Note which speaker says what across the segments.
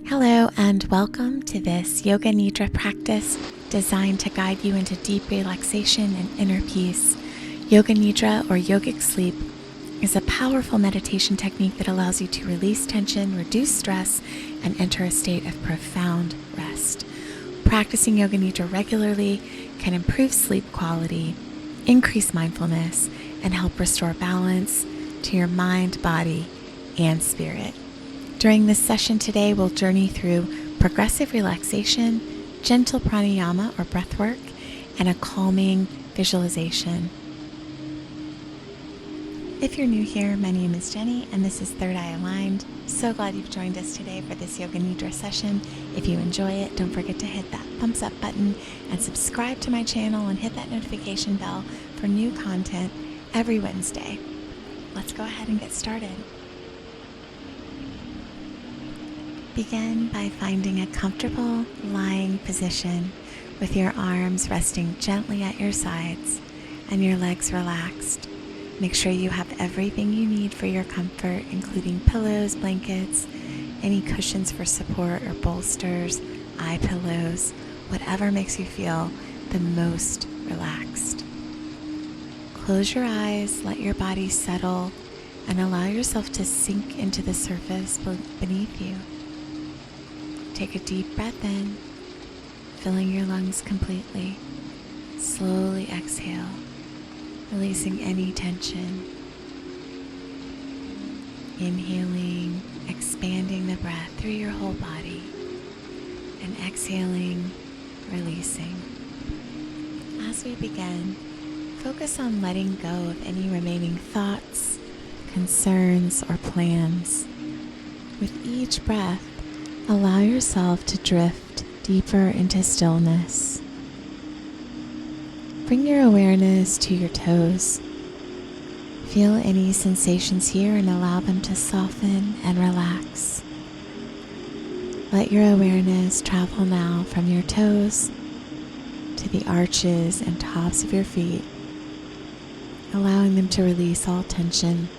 Speaker 1: Hello and welcome to this Yoga Nidra practice designed to guide you into deep relaxation and inner peace. Yoga Nidra or yogic sleep is a powerful meditation technique that allows you to release tension, reduce stress, and enter a state of profound rest. Practicing Yoga Nidra regularly can improve sleep quality, increase mindfulness, and help restore balance to your mind, body, and spirit. During this session today, we'll journey through progressive relaxation, gentle pranayama or breath work, and a calming visualization. If you're new here, my name is Jenny, and this is Third Eye Aligned. So glad you've joined us today for this Yoga Nidra session. If you enjoy it, don't forget to hit that thumbs up button and subscribe to my channel and hit that notification bell for new content every Wednesday. Let's go ahead and get started. Begin by finding a comfortable lying position with your arms resting gently at your sides and your legs relaxed. Make sure you have everything you need for your comfort, including pillows, blankets, any cushions for support or bolsters, eye pillows, whatever makes you feel the most relaxed. Close your eyes, let your body settle, and allow yourself to sink into the surface beneath you. Take a deep breath in, filling your lungs completely. Slowly exhale, releasing any tension. Inhaling, expanding the breath through your whole body, and exhaling, releasing. As we begin, focus on letting go of any remaining thoughts, concerns, or plans. With each breath, allow yourself to drift deeper into stillness. Bring your awareness to your toes. Feel any sensations here and allow them to soften and relax. Let your awareness travel now from your toes to the arches and tops of your feet, allowing them to release all tension.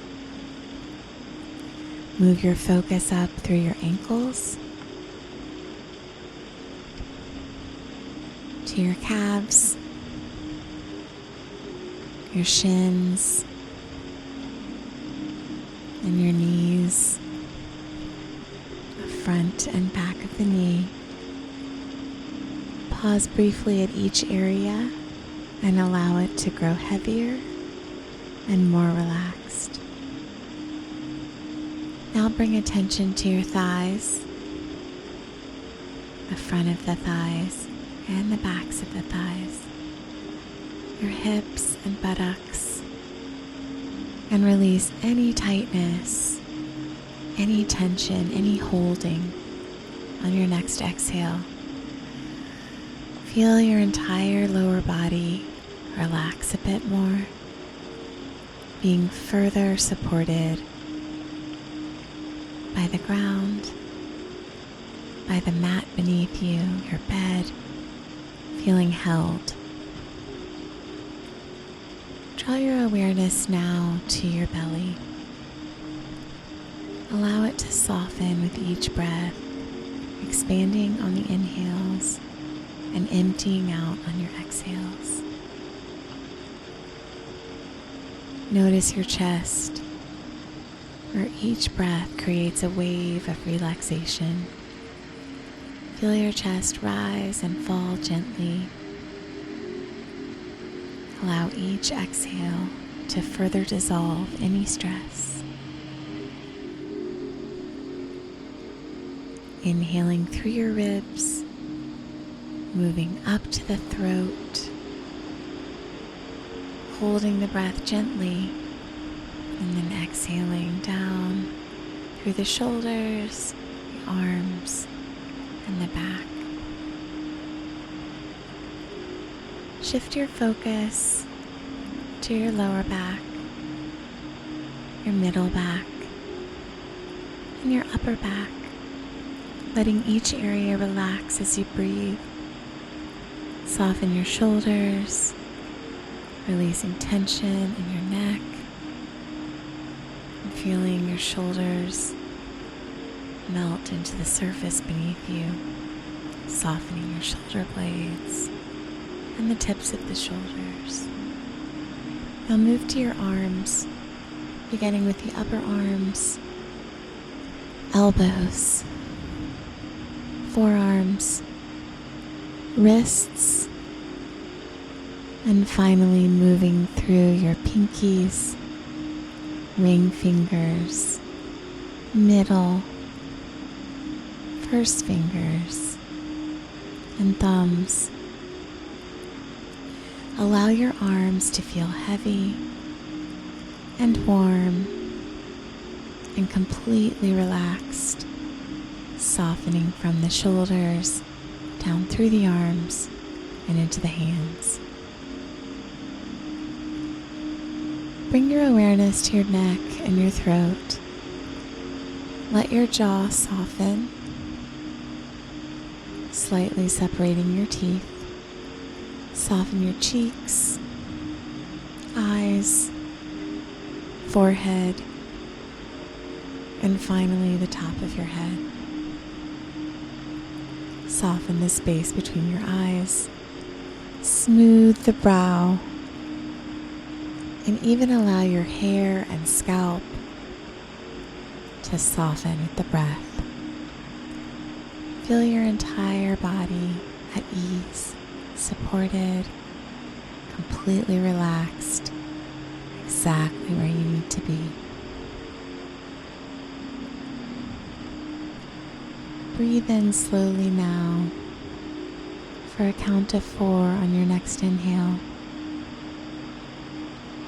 Speaker 1: Move your focus up through your ankles, to your calves, your shins, and your knees, the front and back of the knee. Pause briefly at each area and allow it to grow heavier and more relaxed. Now bring attention to your thighs, the front of the thighs, and the backs of the thighs, your hips and buttocks, and release any tightness, any tension, any holding on your next exhale. Feel your entire lower body relax a bit more, being further supported by the ground, by the mat beneath you, your bed, feeling held. Draw your awareness now to your belly. Allow it to soften with each breath, expanding on the inhales and emptying out on your exhales. Notice your chest, where each breath creates a wave of relaxation. Feel your chest rise and fall gently. Allow each exhale to further dissolve any stress. Inhaling through your ribs, moving up to the throat, holding the breath gently, and then exhaling down through the shoulders, the arms, and the back. Shift your focus to your lower back, your middle back, and your upper back, letting each area relax as you breathe. Soften your shoulders, releasing tension in your neck, and feeling your shoulders melt into the surface beneath you, softening your shoulder blades and the tips of the shoulders. Now move to your arms, beginning with the upper arms, elbows, forearms, wrists, and finally moving through your pinkies, ring fingers, middle, first fingers, and thumbs. Allow your arms to feel heavy and warm and completely relaxed, softening from the shoulders down through the arms and into the hands. Bring your awareness to your neck and your throat. Let your jaw soften, slightly separating your teeth. Soften your cheeks, eyes, forehead, and finally the top of your head. Soften the space between your eyes, smooth the brow, and even allow your hair and scalp to soften with the breath. Feel your entire body at ease, supported, completely relaxed, exactly where you need to be. Breathe in slowly now for a count of 4 on your next inhale.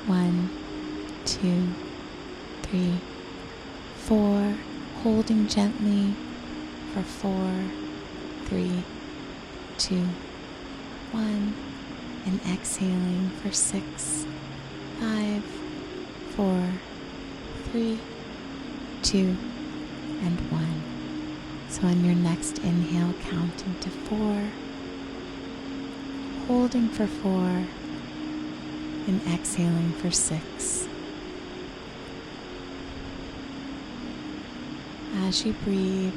Speaker 1: 1, 2, 3, 4. Holding gently for 4, 3, 2, 1, and exhaling for 6, 5, 4, 3, 2, and 1. So on your next inhale, counting to 4, holding for 4, and exhaling for 6. As you breathe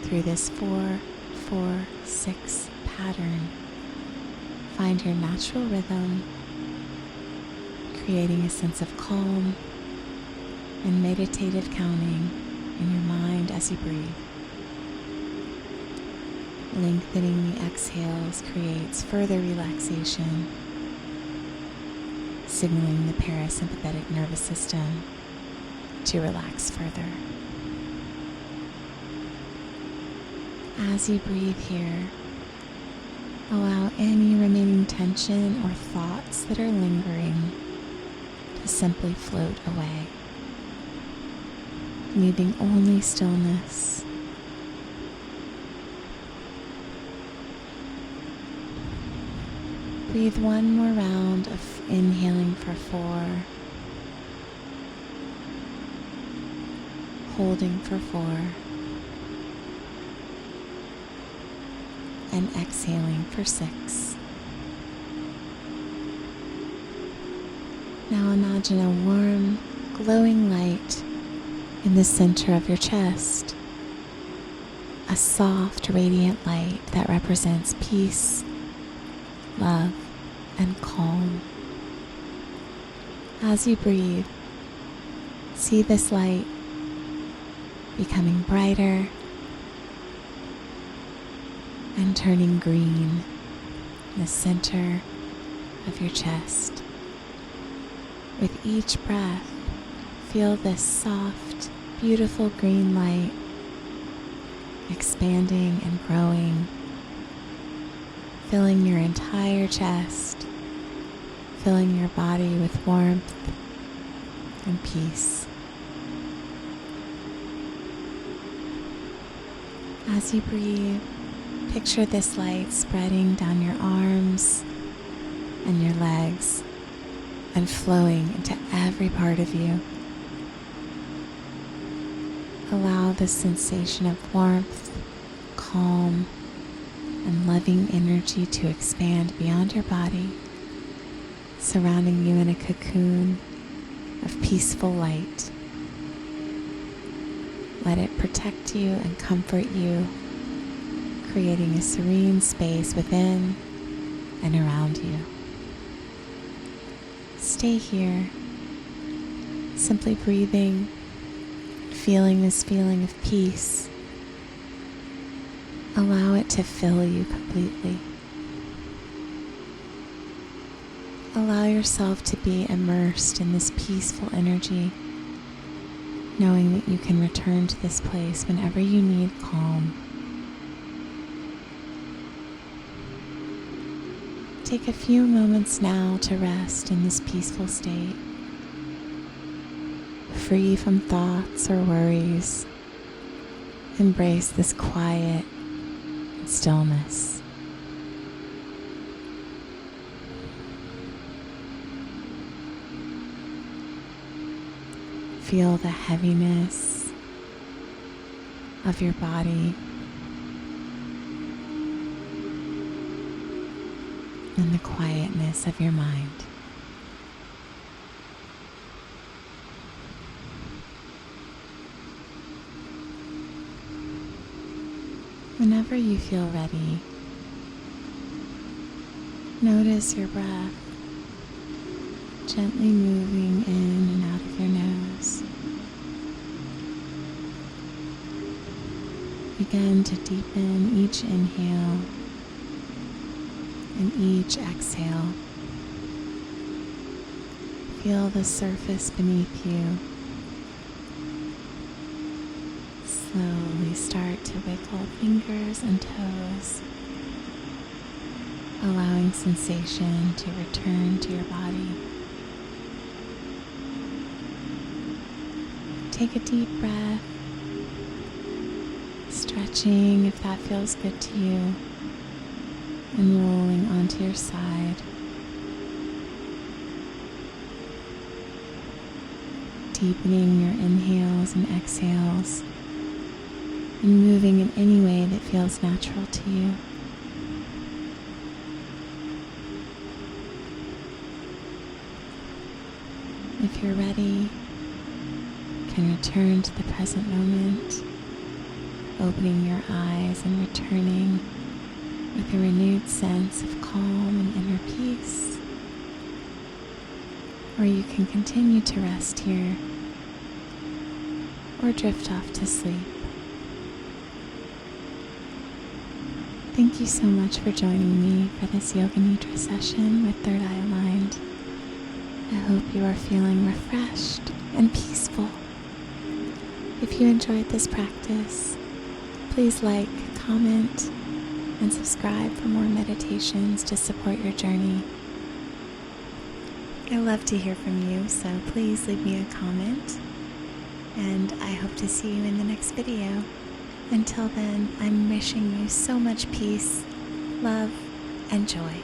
Speaker 1: through this 4, 4, 6 pattern, find your natural rhythm, creating a sense of calm and meditative counting in your mind as you breathe. Lengthening the exhales creates further relaxation, signaling the parasympathetic nervous system to relax further. As you breathe here, allow any remaining tension or thoughts that are lingering to simply float away, leaving only stillness. Breathe one more round of inhaling for 4, holding for 4, and exhaling for 6. Now imagine a warm, glowing light in the center of your chest, a soft, radiant light that represents peace, love, and calm. As you breathe, see this light becoming brighter and turning green in the center of your chest. With each breath, feel this soft, beautiful green light expanding and growing, filling your entire chest, filling your body with warmth and peace. As you breathe, picture this light spreading down your arms and your legs and flowing into every part of you. Allow the sensation of warmth, calm, and loving energy to expand beyond your body, surrounding you in a cocoon of peaceful light. Let it protect you and comfort you, creating a serene space within and around you. Stay here, simply breathing, feeling this feeling of peace. Allow it to fill you completely. Allow yourself to be immersed in this peaceful energy, knowing that you can return to this place whenever you need calm. Take a few moments now to rest in this peaceful state, free from thoughts or worries. Embrace this quiet and stillness. Feel the heaviness of your body and the quietness of your mind. Whenever you feel ready, notice your breath gently moving in and out of your nose. Begin to deepen each inhale and each exhale. Feel the surface beneath you. Slowly start to wiggle fingers and toes, allowing sensation to return to your body. Take a deep breath, stretching if that feels good to you, and rolling onto your side. Deepening your inhales and exhales, and moving in any way that feels natural to you. If you're ready, you can return to the present moment, opening your eyes and returning with a renewed sense of calm and inner peace. Or you can continue to rest here or drift off to sleep. Thank you so much for joining me for this Yoga Nidra session with Third Eye Aligned. I hope you are feeling refreshed and peaceful. If you enjoyed this practice, please like, comment, and subscribe for more meditations to support your journey. I love to hear from you, so please leave me a comment, and I hope to see you in the next video. Until then, I'm wishing you so much peace, love, and joy.